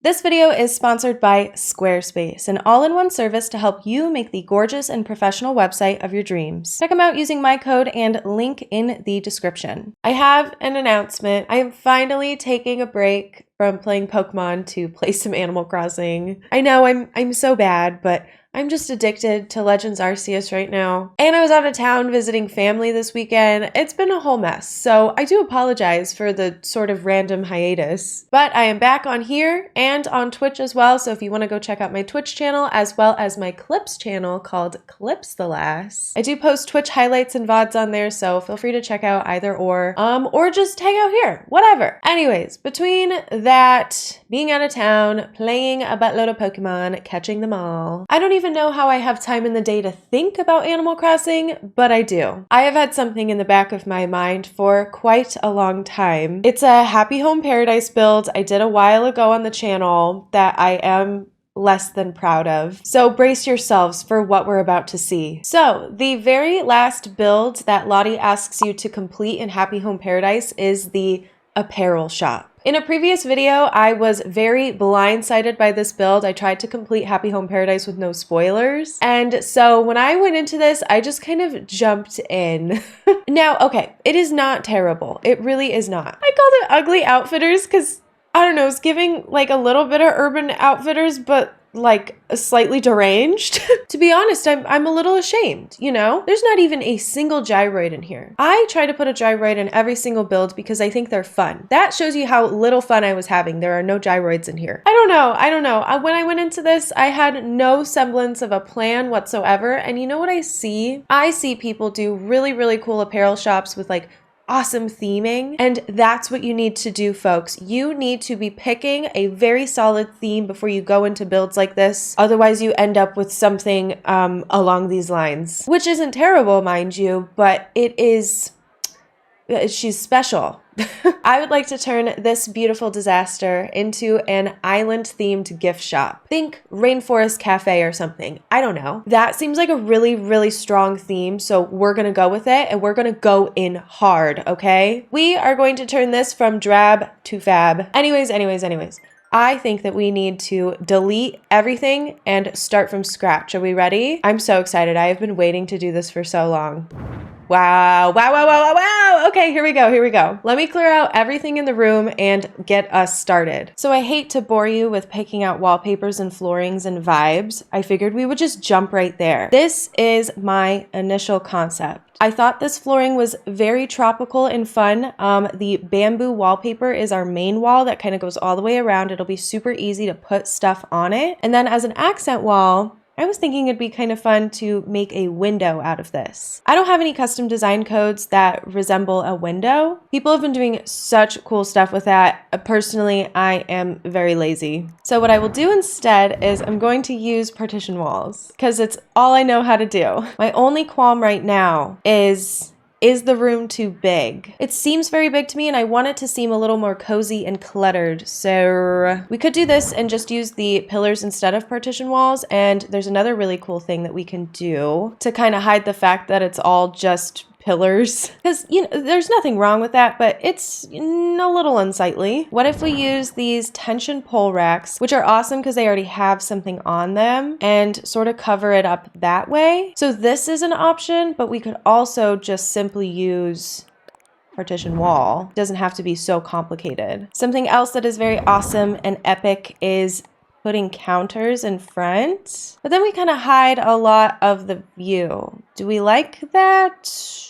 This video is sponsored by Squarespace, an all-in-one service to help you make the gorgeous and professional website of your dreams. Check them out using my code and link in the description. I have an announcement. I am finally taking a break from playing Pokemon to play some Animal Crossing. I know I'm so bad, but I'm just addicted to Legends Arceus right now. And I was out of town visiting family this weekend. It's been a whole mess, so I do apologize for the sort of random hiatus. But I am back on here and on Twitch as well, so if you want to go check out my Twitch channel as well as my Clips channel called Clips the LISS. I do post Twitch highlights and VODs on there, so feel free to check out either or just hang out here, whatever. Anyways, between that, being out of town, playing a buttload of Pokemon, catching them all, I don't even know how I have time in the day to think about Animal Crossing, but I do. I have had something in the back of my mind for quite a long time. It's a Happy Home Paradise build I did a while ago on the channel that I am less than proud of. So brace yourselves for what we're about to see. So the very last build that Lottie asks you to complete in Happy Home Paradise is the apparel shop. In a previous video, I was very blindsided by this build. I tried to complete Happy Home Paradise with no spoilers. And so when I went into this, I just kind of jumped in. Now, okay, it is not terrible. It really is not. I called it Ugly Outfitters because, I don't know, it's giving like a little bit of Urban Outfitters, but like slightly deranged. To be honest, I'm a little ashamed, you know? There's not even a single gyroid in here. I try to put a gyroid in every single build because I think they're fun. That shows you how little fun I was having. There are no gyroids in here. I don't know. When I went into this, I had no semblance of a plan whatsoever. And you know what I see? I see people do really, really cool apparel shops with like awesome theming. And that's what you need to do, folks. You need to be picking a very solid theme before you go into builds like this. Otherwise, you end up with something along these lines, which isn't terrible, mind you, but it is, she's special. I would like to turn this beautiful disaster into an island-themed gift shop. Think Rainforest Cafe or something. I don't know. That seems like a really, really strong theme, so we're gonna go with it, and we're gonna go in hard, okay? We are going to turn this from drab to fab. Anyways. I think that we need to delete everything and start from scratch. Are we ready? I'm so excited. I have been waiting to do this for so long. Wow. Okay, here we go. Let me clear out everything in the room and get us started. So I hate to bore you with picking out wallpapers and floorings and vibes. I figured we would just jump right there. This is my initial concept. I thought this flooring was very tropical and fun. The bamboo wallpaper is our main wall that kind of goes all the way around. It'll be super easy to put stuff on it. And then as an accent wall, I was thinking it'd be kind of fun to make a window out of this. I don't have any custom design codes that resemble a window. People have been doing such cool stuff with that. Personally, I am very lazy. So what I will do instead is I'm going to use partition walls because it's all I know how to do. My only qualm right now is the room too big? It seems very big to me and I want it to seem a little more cozy and cluttered. So we could do this and just use the pillars instead of partition walls. And there's another really cool thing that we can do to kind of hide the fact that it's all just pillars, because you know there's nothing wrong with that, but it's a little unsightly. What if we use these tension pole racks, which are awesome because they already have something on them, and sort of cover it up that way? So this is an option, but we could also just simply use partition wall. It doesn't have to be so complicated. Something else that is very awesome and epic is putting counters in front, but then we kind of hide a lot of the view. Do we like that?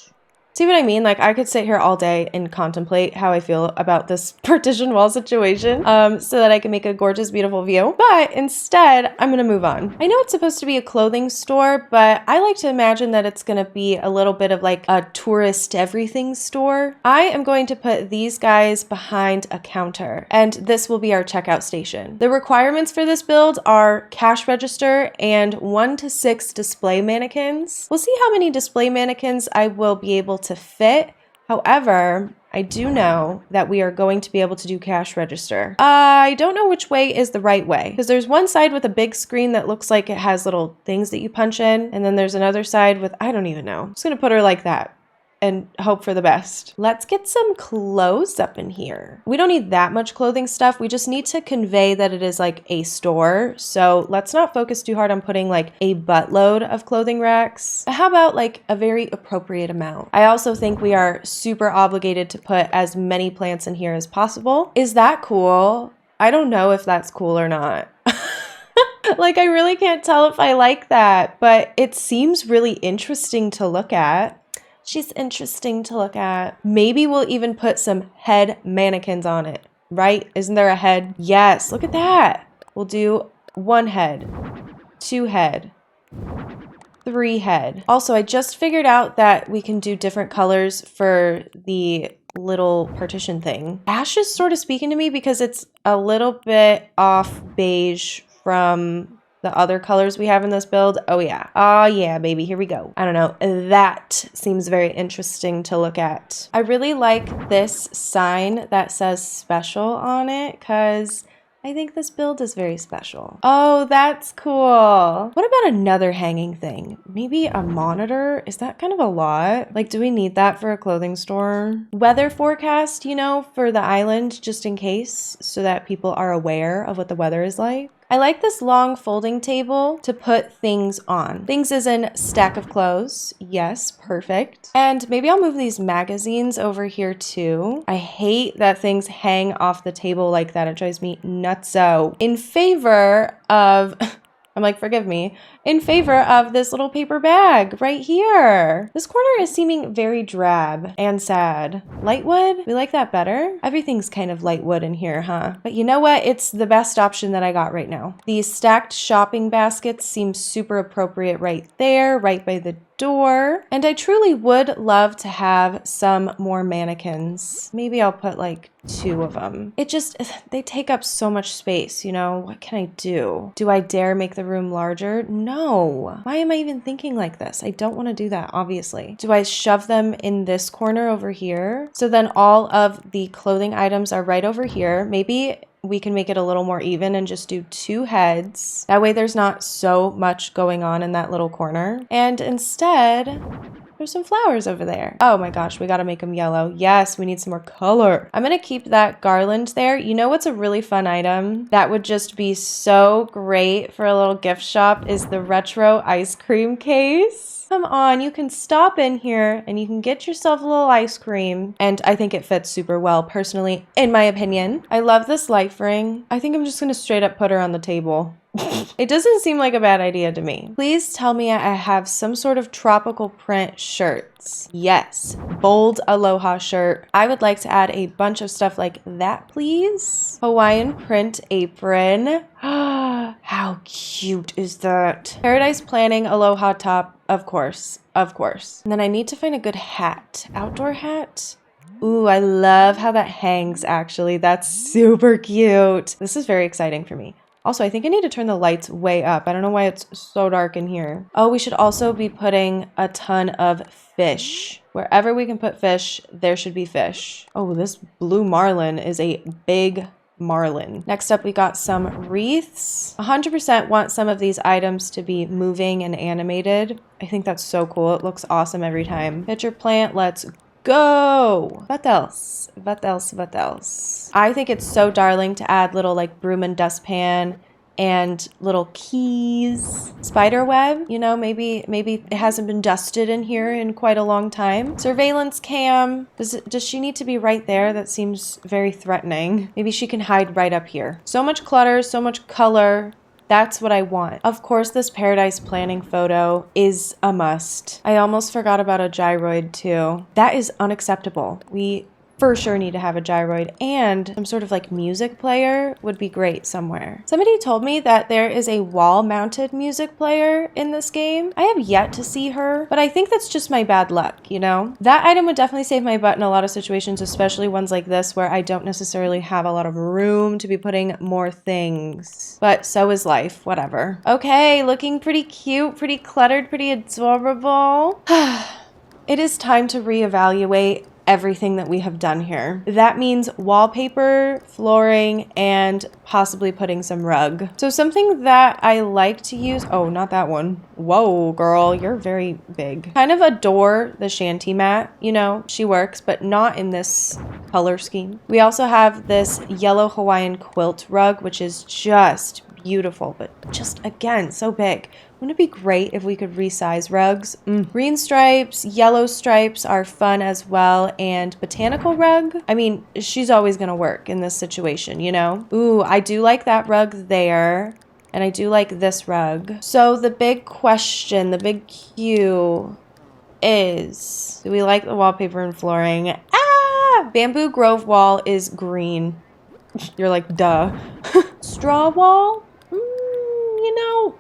See what I mean? Like I could sit here all day and contemplate how I feel about this partition wall situation so that I can make a gorgeous, beautiful view. But instead, I'm gonna move on. I know it's supposed to be a clothing store, but I like to imagine that it's gonna be a little bit of like a tourist everything store. I am going to put these guys behind a counter, and this will be our checkout station. The requirements for this build are cash register and 1 to 6 display mannequins. We'll see how many display mannequins I will be able to fit. However, I do know that we are going to be able to do cash register. I don't know which way is the right way, because there's one side with a big screen that looks like it has little things that you punch in, and then there's another side with, I don't even know. I'm just gonna put her like that. and hope for the best. Let's get some clothes up in here. We don't need that much clothing stuff. We just need to convey that it is like a store. So let's not focus too hard on putting like a buttload of clothing racks. But how about like a very appropriate amount? I also think we are super obligated to put as many plants in here as possible. Is that cool? I don't know if that's cool or not. Like, I really can't tell if I like that, but it seems really interesting to look at. She's interesting to look at. Maybe we'll even put some head mannequins on it, right? Isn't there a head? Yes, look at that. We'll do 1 head, 2 head, 3 head. Also, I just figured out that we can do different colors for the little partition thing. Ash is sort of speaking to me because it's a little bit off beige from the other colors we have in this build. Oh yeah. Oh yeah, baby. Here we go. I don't know. That seems very interesting to look at. I really like this sign that says special on it because I think this build is very special. Oh, that's cool. What about another hanging thing? Maybe a monitor? Is that kind of a lot? Like, do we need that for a clothing store? Weather forecast, you know, for the island, just in case, so that people are aware of what the weather is like. I like this long folding table to put things on. Things is in stack of clothes. Yes, perfect. And maybe I'll move these magazines over here too. I hate that things hang off the table like that. It drives me nutso. In favor of... I'm like, forgive me, in favor of this little paper bag right here. This corner is seeming very drab and sad. Light wood? We like that better. Everything's kind of light wood in here, huh? But you know what? It's the best option that I got right now. These stacked shopping baskets seem super appropriate right there, right by the door. And I truly would love to have some more mannequins. Maybe I'll put like 2 of them. They take up so much space, you know? What can I do? Do I dare make the room larger? No. Why am I even thinking like this? I don't want to do that, obviously. Do I shove them in this corner over here? So then all of the clothing items are right over here. Maybe we can make it a little more even and just do 2 heads. That way there's not so much going on in that little corner. And instead, there's some flowers over there. Oh my gosh, we gotta make them yellow. Yes, we need some more color. I'm gonna keep that garland there. You know what's a really fun item that would just be so great for a little gift shop is the retro ice cream case. Come on, you can stop in here and you can get yourself a little ice cream. And I think it fits super well, personally, in my opinion. I love this life ring. I think I'm just gonna straight up put her on the table. It doesn't seem like a bad idea to me. Please tell me I have some sort of tropical print shirts. Yes, bold aloha shirt. I would like to add a bunch of stuff like that, please. Hawaiian print apron. How cute is that? Paradise planning aloha top, of course, of course. And then I need to find a good hat. Outdoor hat? Ooh, I love how that hangs, actually. That's super cute. This is very exciting for me. Also, I think I need to turn the lights way up. I don't know why it's so dark in here. Oh, we should also be putting a ton of fish. Wherever we can put fish, there should be fish. Oh, this blue marlin is a big marlin. Next up, we got some wreaths. 100% want some of these items to be moving and animated. I think that's so cool. It looks awesome every time. Pitcher plant, let's go. What else? What else? What else? I think it's so darling to add little like broom and dustpan and little keys. Spider web, you know, maybe it hasn't been dusted in here in quite a long time. Surveillance cam. Does she need to be right there? That seems very threatening. Maybe she can hide right up here. So much clutter, so much color. That's what I want. Of course, this paradise planning photo is a must. I almost forgot about a gyroid too. That is unacceptable. We for sure need to have a gyroid, and some sort of like music player would be great somewhere. Somebody told me that there is a wall-mounted music player in this game. I have yet to see her, but I think that's just my bad luck, you know? That item would definitely save my butt in a lot of situations, especially ones like this where I don't necessarily have a lot of room to be putting more things. But so is life, whatever. Okay, looking pretty cute, pretty cluttered, pretty adorable. It is time to reevaluate everything that we have done here. That means wallpaper, flooring, and possibly putting some rug. So something that I like to use, oh, not that one. Whoa, girl, you're very big. Kind of adore the shanty mat, you know, she works, but not in this color scheme. We also have this yellow Hawaiian quilt rug, which is just beautiful, but just again, so big. Wouldn't it be great if we could resize rugs? Green stripes, yellow stripes are fun as well, and botanical rug. I mean, she's always gonna work in this situation, you know? Ooh, I do like that rug there, and I do like this rug. So the big question, the big Q is, do we like the wallpaper and flooring? Ah! Bamboo Grove wall is green. You're like, duh. Straw wall? You know,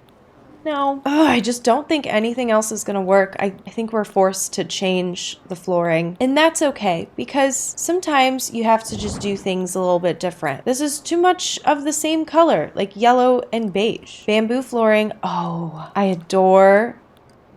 no. Oh, I just don't think anything else is gonna work. I think we're forced to change the flooring. And that's okay, because sometimes you have to just do things a little bit different. This is too much of the same color, like yellow and beige. Bamboo flooring, oh, I adore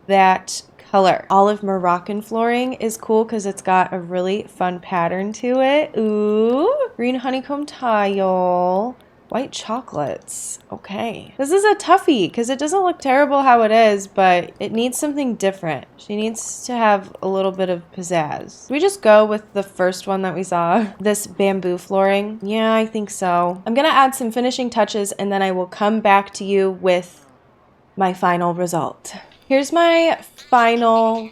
that color. Olive Moroccan flooring is cool because it's got a really fun pattern to it. Ooh, green honeycomb tile. White chocolates. Okay. This is a toughie because it doesn't look terrible how it is, but it needs something different. She needs to have a little bit of pizzazz. We just go with the first one that we saw. This bamboo flooring. Yeah, I think so. I'm gonna add some finishing touches and then I will come back to you with my final result. Here's my final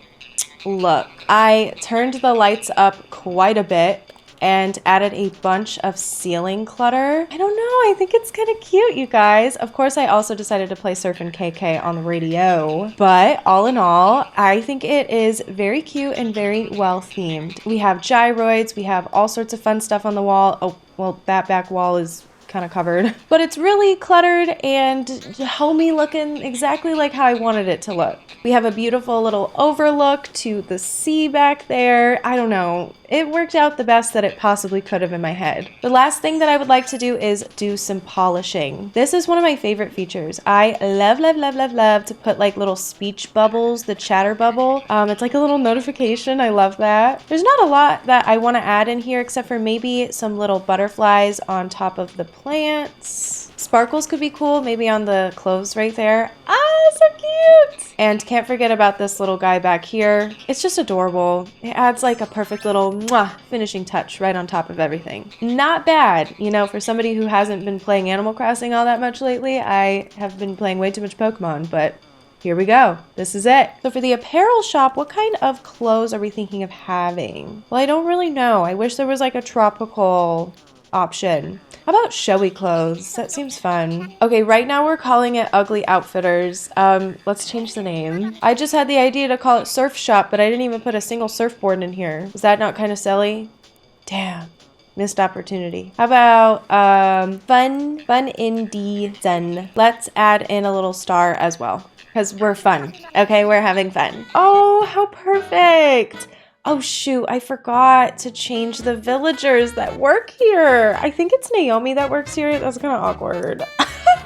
look. I turned the lights up quite a bit and added a bunch of ceiling clutter. I don't know, I think it's kind of cute, you guys. Of course, I also decided to play Surfin' KK on the radio, but all in all, I think it is very cute and very well themed. We have gyroids, we have all sorts of fun stuff on the wall. Oh, well, that back wall is kind of covered, but it's really cluttered and homey looking, exactly like how I wanted it to look. We have a beautiful little overlook to the sea back there. I don't know. It worked out the best that it possibly could have in my head. The last thing that I would like to do is do some polishing. This is one of my favorite features. I love, love, love, love, love to put like little speech bubbles, the chatter bubble. It's like a little notification. I love that. There's not a lot that I want to add in here except for maybe some little butterflies on top of the plants. Sparkles could be cool, maybe on the clothes right there. Ah, so cute! And can't forget about this little guy back here. It's just adorable. It adds like a perfect little mwah, finishing touch right on top of everything. Not bad, you know, for somebody who hasn't been playing Animal Crossing all that much lately. I have been playing way too much Pokemon, but here we go. This is it. So for the apparel shop, what kind of clothes are we thinking of having? Well, I don't really know. I wish there was like a tropical option. How about showy clothes? That seems fun. Okay, right now we're calling it Ugly Outfitters. Let's change the name. I just had the idea to call it Surf Shop, but I didn't even put a single surfboard in here. Is that not kind of silly? Damn. Missed opportunity. How about Fun Indie Zen? Let's add in a little star as well, because we're fun. Okay, we're having fun. Oh, how perfect. Oh shoot, I forgot to change the villagers that work here. I think it's Naomi that works here. That's kind of awkward.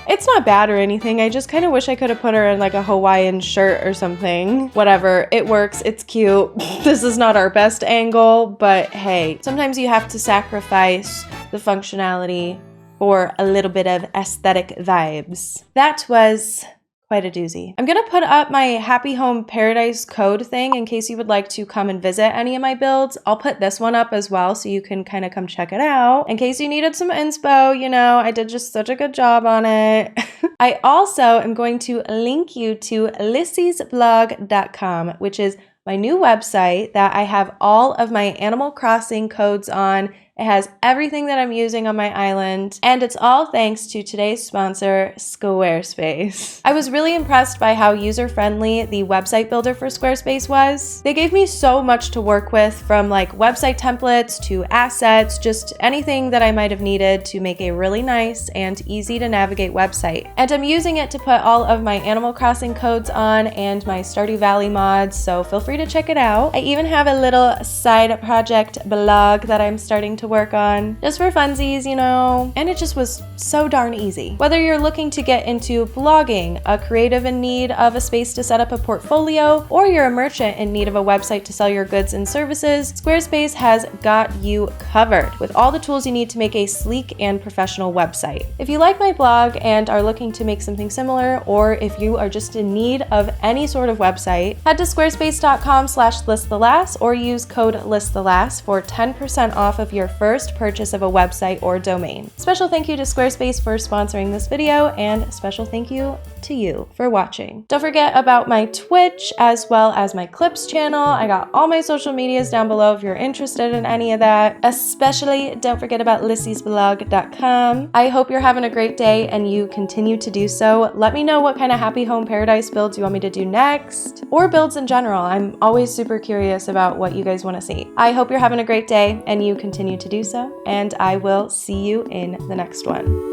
It's not bad or anything. I just kind of wish I could have put her in like a Hawaiian shirt or something. Whatever, it works, it's cute. This is not our best angle, but hey, sometimes you have to sacrifice the functionality for a little bit of aesthetic vibes. That was quite a doozy. I'm gonna put up my Happy Home Paradise code thing in case you would like to come and visit any of my builds. I'll put this one up as well so you can kind of come check it out. In case you needed some inspo, you know, I did just such a good job on it. I also am going to link you to lissesblog.com, which is my new website that I have all of my Animal Crossing codes on. It has everything that I'm using on my island, and it's all thanks to today's sponsor, Squarespace. I was really impressed by how user-friendly the website builder for Squarespace was. They gave me so much to work with, from like website templates to assets, just anything that I might have needed to make a really nice and easy to navigate website. And I'm using it to put all of my Animal Crossing codes on and my Stardew Valley mods, so feel free to check it out. I even have a little side project blog that I'm starting to to work on, just for funsies, you know, and it just was so darn easy. Whether you're looking to get into blogging, a creative in need of a space to set up a portfolio, or you're a merchant in need of a website to sell your goods and services, Squarespace has got you covered with all the tools you need to make a sleek and professional website. If you like my blog and are looking to make something similar, or if you are just in need of any sort of website, head to squarespace.com/listthelast or use code LISSTHELAST for 10% off of your first purchase of a website or domain. Special thank you to Squarespace for sponsoring this video, and special thank you to you for watching. Don't forget about my Twitch as well as my Clips channel. I got all my social medias down below if you're interested in any of that. Especially don't forget about lissysblog.com. I hope you're having a great day and you continue to do so. Let me know what kind of happy home paradise builds you want me to do next, or builds in general. I'm always super curious about what you guys want to see. I hope you're having a great day and you continue to do so, and I will see you in the next one.